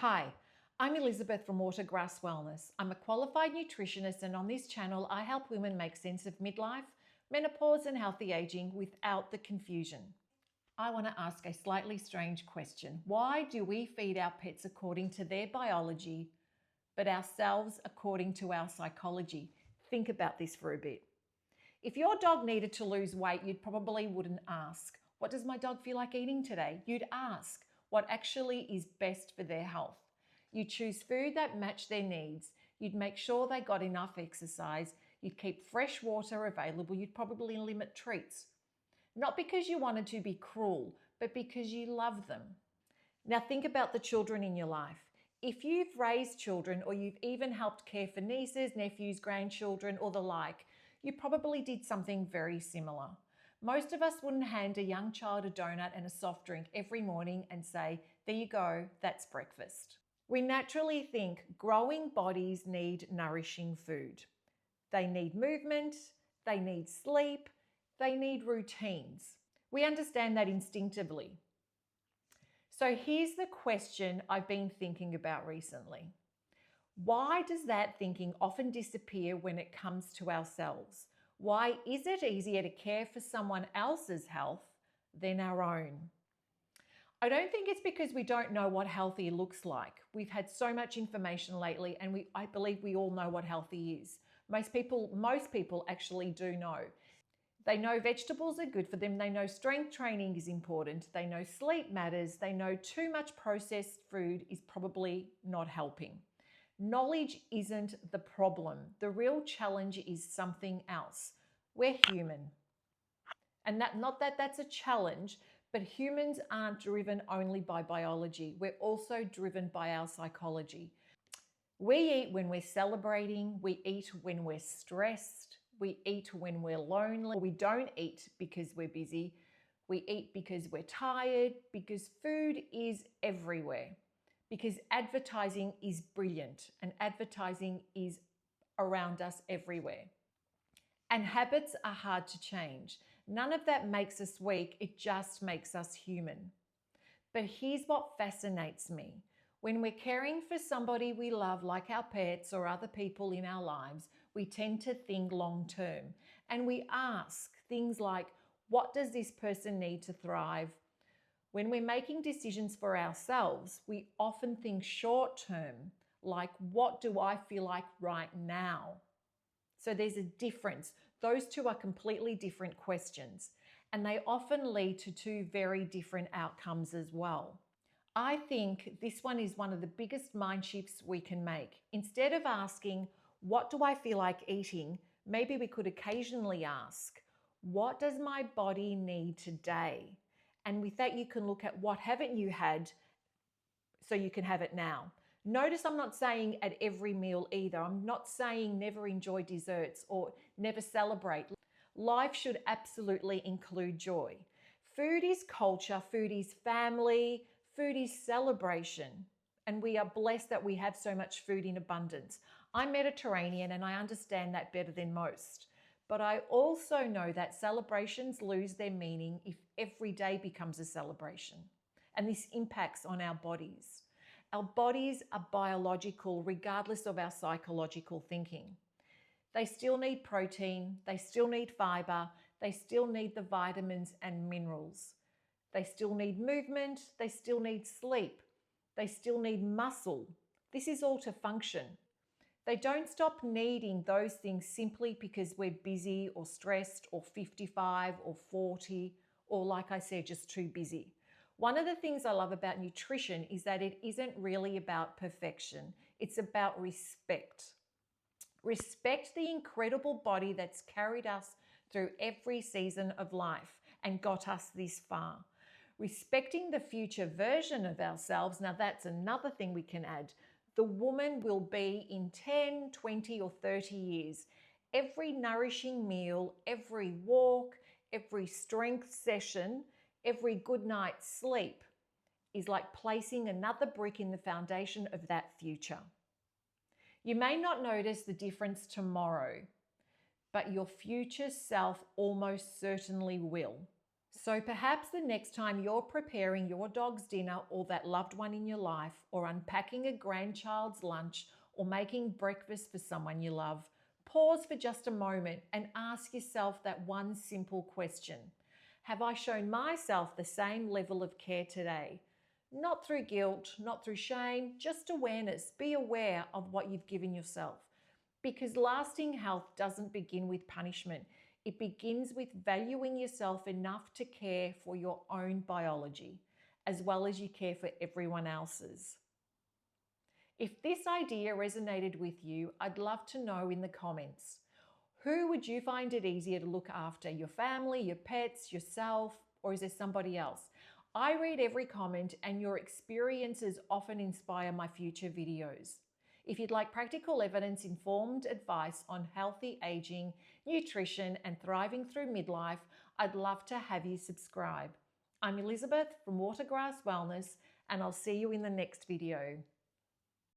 Hi, I'm Elizabeth from Watergrass Wellness. I'm a qualified nutritionist, and on this channel, I help women make sense of midlife, menopause, and healthy aging without the confusion. I want to ask a slightly strange question. Why do we feed our pets according to their biology, but ourselves according to our psychology? Think about this for a bit. If your dog needed to lose weight, you probably wouldn't ask, "What does my dog feel like eating today?" You'd ask, what actually is best for their health. You'd choose food that matched their needs. You'd make sure they got enough exercise. You'd keep fresh water available. You'd probably limit treats. Not because you wanted to be cruel, but because you love them. Now think about the children in your life. If you've raised children, or you've even helped care for nieces, nephews, grandchildren, or the like, you probably did something very similar. Most of us wouldn't hand a young child a donut and a soft drink every morning and say, "There you go, that's breakfast." We naturally think growing bodies need nourishing food. They need movement, they need sleep, they need routines. We understand that instinctively. So here's the question I've been thinking about recently. Why does that thinking often disappear when it comes to ourselves? Why is it easier to care for someone else's health than our own? I don't think it's because we don't know what healthy looks like. We've had so much information lately, and I believe we all know what healthy is. Most people actually do know. They know vegetables are good for them. They know strength training is important. They know sleep matters. They know too much processed food is probably not helping. Knowledge isn't the problem. The real challenge is something else. We're human. And not that that's a challenge, but humans aren't driven only by biology. We're also driven by our psychology. We eat when we're celebrating. We eat when we're stressed. We eat when we're lonely. We don't eat because we're busy. We eat because we're tired, because food is everywhere. Because advertising is brilliant, and advertising is around us everywhere. And habits are hard to change. None of that makes us weak, it just makes us human. But here's what fascinates me. When we're caring for somebody we love, like our pets or other people in our lives, we tend to think long term. And we ask things like, what does this person need to thrive? When we're making decisions for ourselves, we often think short term, like, what do I feel like right now? So there's a difference. Those two are completely different questions, and they often lead to two very different outcomes as well. I think this one is one of the biggest mind shifts we can make. Instead of asking, what do I feel like eating? Maybe we could occasionally ask, what does my body need today? And with that, you can look at what haven't you had so you can have it now. Notice I'm not saying at every meal either. I'm not saying never enjoy desserts or never celebrate. Life should absolutely include joy. Food is culture, food is family, food is celebration. And we are blessed that we have so much food in abundance. I'm Mediterranean, and I understand that better than most. But I also know that celebrations lose their meaning if every day becomes a celebration. And this impacts on our bodies. Our bodies are biological regardless of our psychological thinking. They still need protein, they still need fiber, they still need the vitamins and minerals. They still need movement, they still need sleep, they still need muscle. This is all to function. They don't stop needing those things simply because we're busy or stressed or 55 or 40 or, like I said, just too busy. One of the things I love about nutrition is that it isn't really about perfection. It's about respect. Respect the incredible body that's carried us through every season of life and got us this far. Respecting the future version of ourselves, now that's another thing we can add. The woman will be in 10, 20, or 30 years. Every nourishing meal, every walk, every strength session, every good night's sleep is like placing another brick in the foundation of that future. You may not notice the difference tomorrow, but your future self almost certainly will. So perhaps the next time you're preparing your dog's dinner or that loved one in your life, or unpacking a grandchild's lunch, or making breakfast for someone you love, pause for just a moment and ask yourself that one simple question. Have I shown myself the same level of care today? Not through guilt, not through shame, just awareness. Be aware of what you've given yourself. Because lasting health doesn't begin with punishment. It begins with valuing yourself enough to care for your own biology, as well as you care for everyone else's. If this idea resonated with you, I'd love to know in the comments. Who would you find it easier to look after? Your family, your pets, yourself, or is there somebody else? I read every comment, and your experiences often inspire my future videos. If you'd like practical evidence-informed advice on healthy aging, nutrition, and thriving through midlife, I'd love to have you subscribe. I'm Elizabeth from Watergrass Wellness, and I'll see you in the next video.